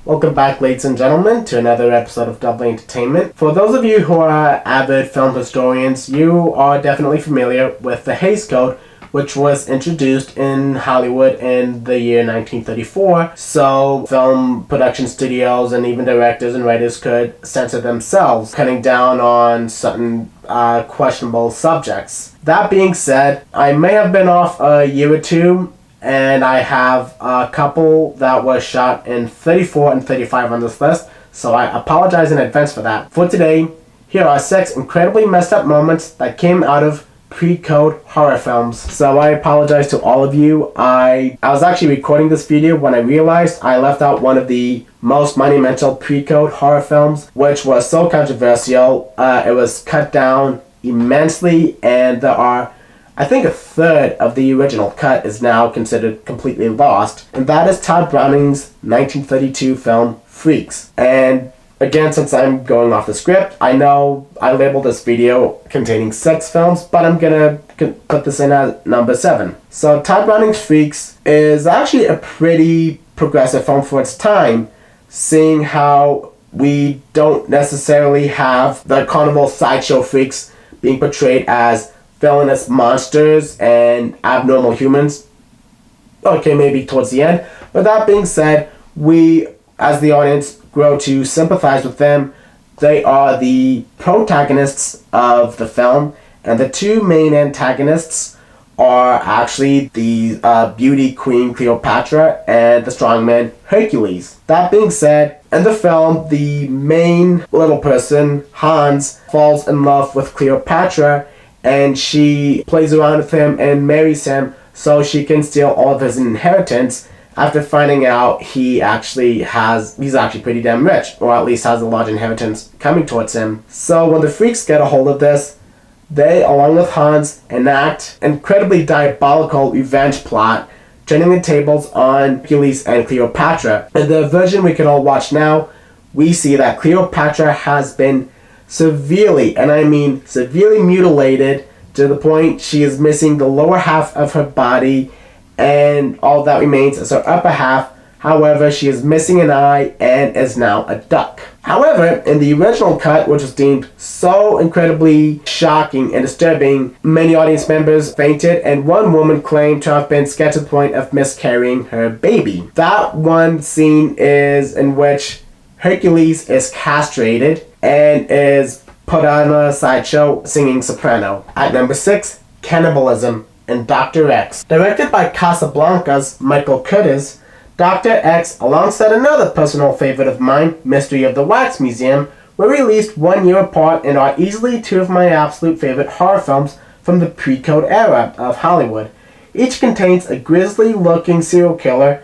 Welcome back, ladies and gentlemen, to another episode of Double Entertainment. For those of you who are avid film historians, you are definitely familiar with the Hays Code, which was introduced in Hollywood in the year 1934, so film production studios and even directors and writers could censor themselves, cutting down on certain questionable subjects. That being said, I may have been off a year or two, and I have a couple that was shot in 34 and 35 on this list, so I apologize in advance for that. For today, here are 6 incredibly messed up moments that came out of pre-code horror films. So I apologize to all of you. I was actually recording this video when I realized I left out one of the most monumental pre-code horror films, which was so controversial. It was cut down immensely, and there are, I think, a third of the original cut is now considered completely lost, and that is Todd Browning's 1932 film Freaks. And again, since I'm going off the script, I know I labeled this video containing 6 films, but I'm gonna put this in at number 7. So Todd Browning's Freaks is actually a pretty progressive film for its time, seeing how we don't necessarily have the carnival sideshow freaks being portrayed as villainous monsters and abnormal humans. Okay, maybe towards the end. But that being said, we, as the audience, grow to sympathize with them. They are the protagonists of the film, and the 2 main antagonists are actually the beauty queen Cleopatra and the strongman Hercules. That being said, in the film, the main little person, Hans, falls in love with Cleopatra, and she plays around with him and marries him so she can steal all of his inheritance after finding out he's actually pretty damn rich, or at least has a large inheritance coming towards him. So when the freaks get a hold of this, they, along with Hans, enact an incredibly diabolical revenge plot, turning the tables on Hercules and Cleopatra. In the version we can all watch now, we see that Cleopatra has been severely, and I mean severely, mutilated to the point she is missing the lower half of her body, and all that remains is her upper half. However, she is missing an eye and is now a duck. However, in the original cut, which was deemed so incredibly shocking and disturbing, many audience members fainted, and one woman claimed to have been scared to the point of miscarrying her baby. That one scene is in which Hercules is castrated and is put on a sideshow singing soprano. At number 6, cannibalism in Dr. X. Directed by Casablanca's Michael Curtiz, Dr. X, alongside another personal favorite of mine, Mystery of the Wax Museum, were released 1 year apart and are easily 2 of my absolute favorite horror films from the pre-code era of Hollywood. Each contains a grisly-looking serial killer,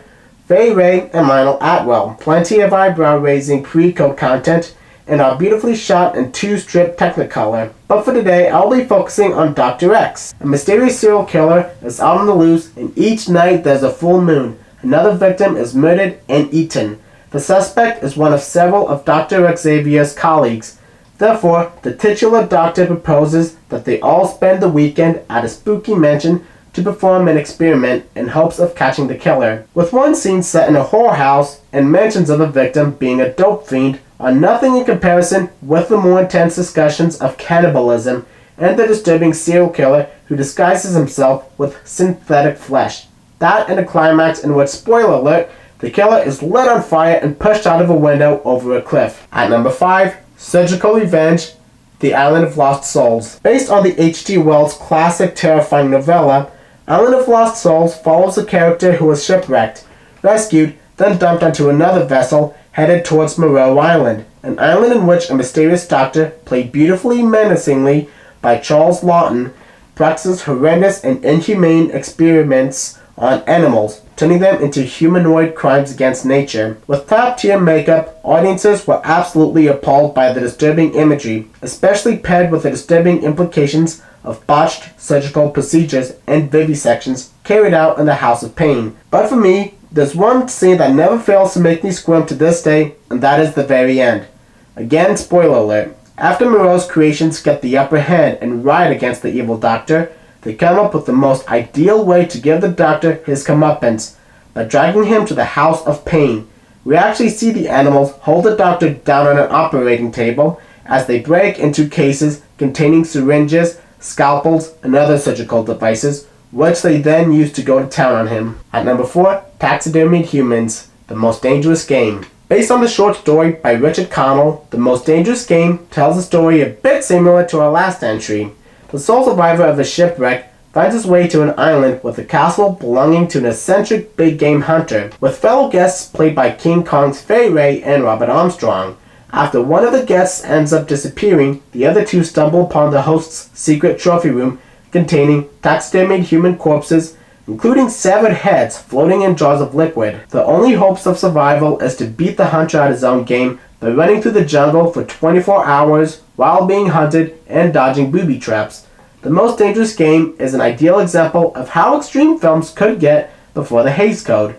Fay Wray and Lionel Atwell, plenty of eyebrow-raising pre-code content, and are beautifully shot in 2-strip Technicolor. But for today, I'll be focusing on Dr. X. A mysterious serial killer is out on the loose, and each night there's a full moon. Another victim is murdered and eaten. The suspect is one of several of Dr. Xavier's colleagues. Therefore, the titular doctor proposes that they all spend the weekend at a spooky mansion to perform an experiment in hopes of catching the killer. With one scene set in a whorehouse and mentions of the victim being a dope fiend are nothing in comparison with the more intense discussions of cannibalism and the disturbing serial killer who disguises himself with synthetic flesh. That and a climax in which, spoiler alert, the killer is lit on fire and pushed out of a window over a cliff. At number 5, Surgical Revenge, The Island of Lost Souls. Based on the H.G. Wells' classic terrifying novella, Island of Lost Souls follows a character who was shipwrecked, rescued, then dumped onto another vessel headed towards Moreau Island, an island in which a mysterious doctor, played beautifully menacingly by Charles Lawton, practices horrendous and inhumane experiments on animals, turning them into humanoid crimes against nature. With top-tier makeup, audiences were absolutely appalled by the disturbing imagery, especially paired with the disturbing implications of botched surgical procedures and vivisections carried out in the House of Pain. But for me, there's one scene that never fails to make me squirm to this day, and that is the very end. Again, spoiler alert. After Moreau's creations get the upper hand and riot against the evil doctor, they come up with the most ideal way to give the doctor his comeuppance by dragging him to the House of Pain, we actually see the animals hold the doctor down on an operating table as they break into cases containing syringes, scalpels, and other surgical devices, which they then use to go to town on him. At number 4, Taxidermied Humans, The Most Dangerous Game. Based on the short story by Richard Connell, The Most Dangerous Game tells a story a bit similar to our last entry. The sole survivor of a shipwreck finds his way to an island with a castle belonging to an eccentric big game hunter, with fellow guests played by King Kong's Fay Ray and Robert Armstrong. After one of the guests ends up disappearing, the other two stumble upon the host's secret trophy room containing taxidermied human corpses, including severed heads floating in jars of liquid. The only hopes of survival is to beat the hunter at his own game by running through the jungle for 24 hours while being hunted and dodging booby traps. The Most Dangerous Game is an ideal example of how extreme films could get before the Hays Code.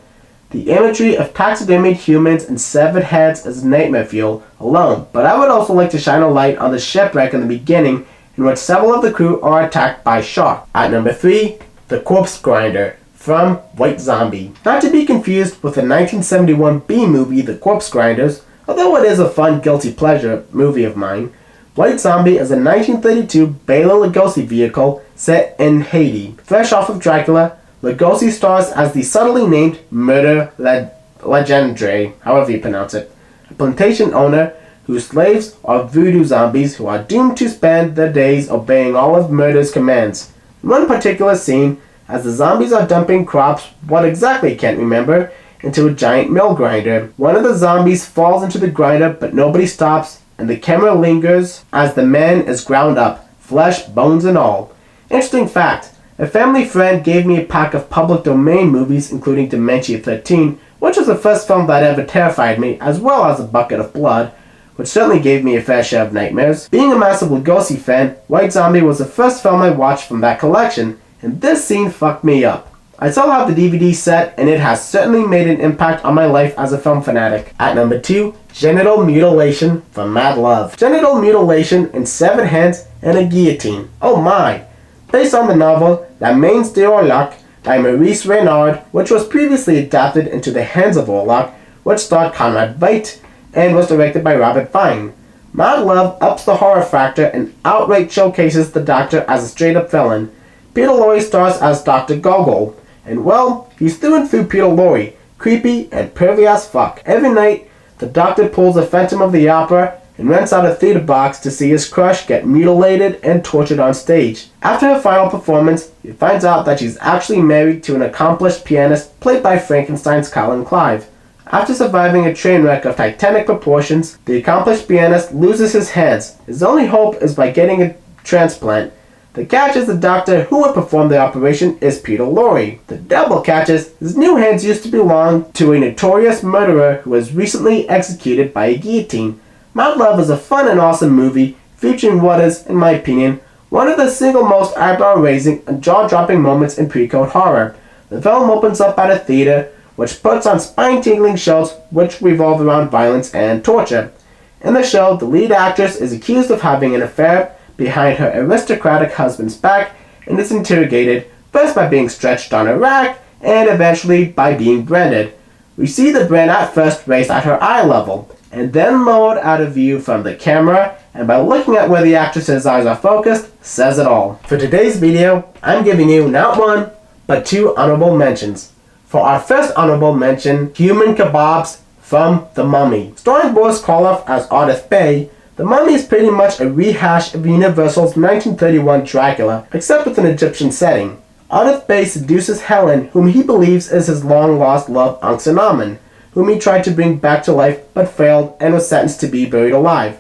The imagery of taxidermied humans and severed heads is nightmare fuel alone, but I would also like to shine a light on the shipwreck in the beginning, in which several of the crew are attacked by sharks. At number 3, The Corpse Grinder, from White Zombie. Not to be confused with the 1971 B movie The Corpse Grinders, although it is a fun guilty pleasure movie of mine. White Zombie is a 1932 Bela Lugosi vehicle set in Haiti. Fresh off of Dracula, Lugosi stars as the subtly named Murder Legendre, however you pronounce it, a plantation owner whose slaves are voodoo zombies who are doomed to spend their days obeying all of Murder's commands. In one particular scene, as the zombies are dumping crops, what exactly I can't remember, into a giant mill grinder, one of the zombies falls into the grinder but nobody stops, and the camera lingers as the man is ground up, flesh, bones, and all. Interesting fact, a family friend gave me a pack of public domain movies including Dementia 13, which was the first film that ever terrified me, as well as A Bucket of Blood, which certainly gave me a fair share of nightmares. Being a massive Lugosi fan, White Zombie was the first film I watched from that collection, and this scene fucked me up. I still have the DVD set, and it has certainly made an impact on my life as a film fanatic. At number 2, Genital Mutilation from Mad Love. Genital mutilation in severed hands and a guillotine. Oh my! Based on the novel La Mains d'Orlac by Maurice Renard, which was previously adapted into The Hands of Orlac, which starred Conrad Veidt and was directed by Robert Vine. Mad Love ups the horror factor and outright showcases the Doctor as a straight-up villain. Peter Lorre stars as Dr. Gogol, and well, he's through and through Peter Lorre, creepy and pervy as fuck. Every night, the Doctor pulls a Phantom of the Opera and rents out a theater box to see his crush get mutilated and tortured on stage. After her final performance, he finds out that she's actually married to an accomplished pianist played by Frankenstein's Colin Clive. After surviving a train wreck of titanic proportions, the accomplished pianist loses his hands. His only hope is by getting a transplant. The catch is the doctor who would perform the operation is Peter Lorre. The double catch is his new hands used to belong to a notorious murderer who was recently executed by a guillotine. Mad Love is a fun and awesome movie featuring what is, in my opinion, one of the single most eyebrow-raising and jaw-dropping moments in pre-code horror. The film opens up at a theater which puts on spine-tingling shows which revolve around violence and torture. In the show, the lead actress is accused of having an affair behind her aristocratic husband's back and is interrogated, first by being stretched on a rack and eventually by being branded. We see the brand at first raised at her eye level and then lowered out of view from the camera, and by looking at where the actress's eyes are focused, says it all. For today's video, I'm giving you not one, but 2 honorable mentions. For our first honorable mention, Human Kebabs from The Mummy. Starring Boris Karloff as Ardith Bey, The Mummy is pretty much a rehash of Universal's 1931 Dracula, except with an Egyptian setting. Ardith Bey seduces Helen, whom he believes is his long-lost love Ankhsenamen, whom he tried to bring back to life but failed and was sentenced to be buried alive.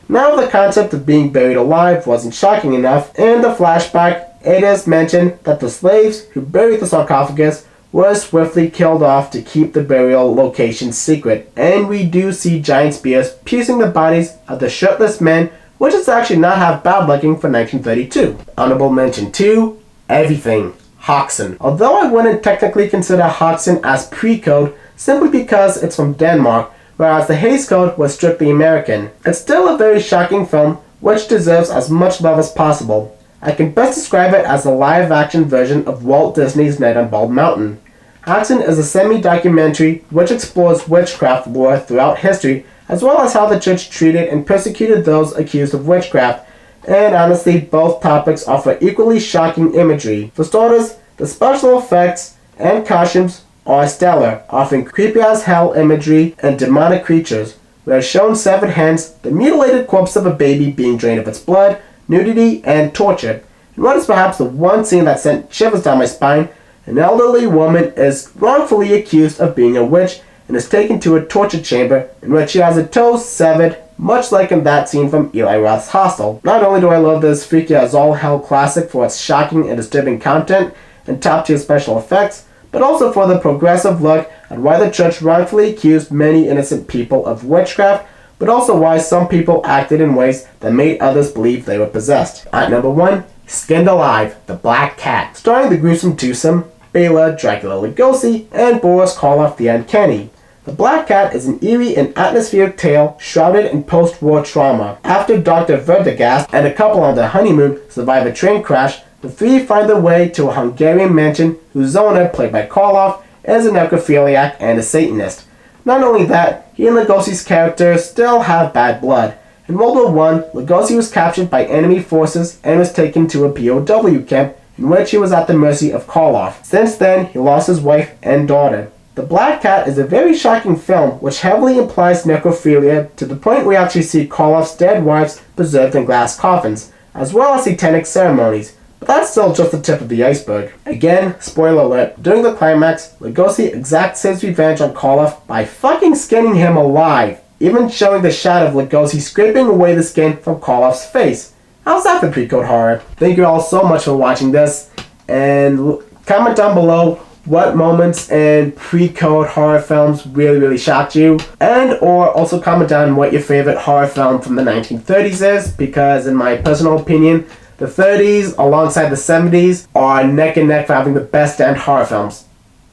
Now the concept of being buried alive wasn't shocking enough. In the flashback, it is mentioned that the slaves who buried the sarcophagus were swiftly killed off to keep the burial location secret, and we do see giant spears piercing the bodies of the shirtless men, which is actually not half bad looking for 1932. Honorable mention 2, Everything, Hoxen. Although I wouldn't technically consider Hoxen as pre-code simply because it's from Denmark, whereas the Hays Code was strictly American, it's still a very shocking film which deserves as much love as possible. I can best describe it as the live-action version of Walt Disney's Night on Bald Mountain. acting as a semi-documentary which explores witchcraft lore throughout history, as well as how the church treated and persecuted those accused of witchcraft. And honestly, both topics offer equally shocking imagery. For starters, the special effects and costumes are stellar, offering creepy as hell imagery and demonic creatures. We are shown severed hands, the mutilated corpse of a baby being drained of its blood, nudity, and torture. And what is perhaps the one scene that sent shivers down my spine, an elderly woman is wrongfully accused of being a witch and is taken to a torture chamber in which she has her toes severed, much like in that scene from Eli Roth's Hostel. Not only do I love this freaky as all hell classic for its shocking and disturbing content and top tier special effects, but also for the progressive look at why the church wrongfully accused many innocent people of witchcraft, but also why some people acted in ways that made others believe they were possessed. At number 1, Skinned Alive, The Black Cat, starring the gruesome twosome Bela Dracula Lugosi and Boris Karloff the Uncanny. The Black Cat is an eerie and atmospheric tale shrouded in post-war trauma. After Dr. Verdigast and a couple on their honeymoon survive a train crash, the three find their way to a Hungarian mansion whose owner, played by Karloff, is a necrophiliac and a Satanist. Not only that, he and Lugosi's character still have bad blood. In World War I, Lugosi was captured by enemy forces and was taken to a POW camp in which he was at the mercy of Karloff. Since then, he lost his wife and daughter. The Black Cat is a very shocking film which heavily implies necrophilia to the point we actually see Karloff's dead wives preserved in glass coffins, as well as satanic ceremonies. But that's still just the tip of the iceberg. Again, spoiler alert, during the climax, Lugosi exacts his revenge on Karloff by fucking skinning him alive, even showing the shot of Lugosi scraping away the skin from Karloff's face. How's that for pre-code horror? Thank you all so much for watching this, and comment down below what moments in pre-code horror films really shocked you, and or also comment down what your favorite horror film from the 1930s is, because in my personal opinion, the 30s alongside the 70s are neck and neck for having the best damn horror films.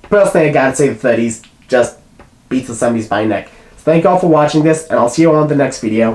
Personally, I gotta say the 30s just beats the 70s by neck. So thank you all for watching this, and I'll see you all in the next video.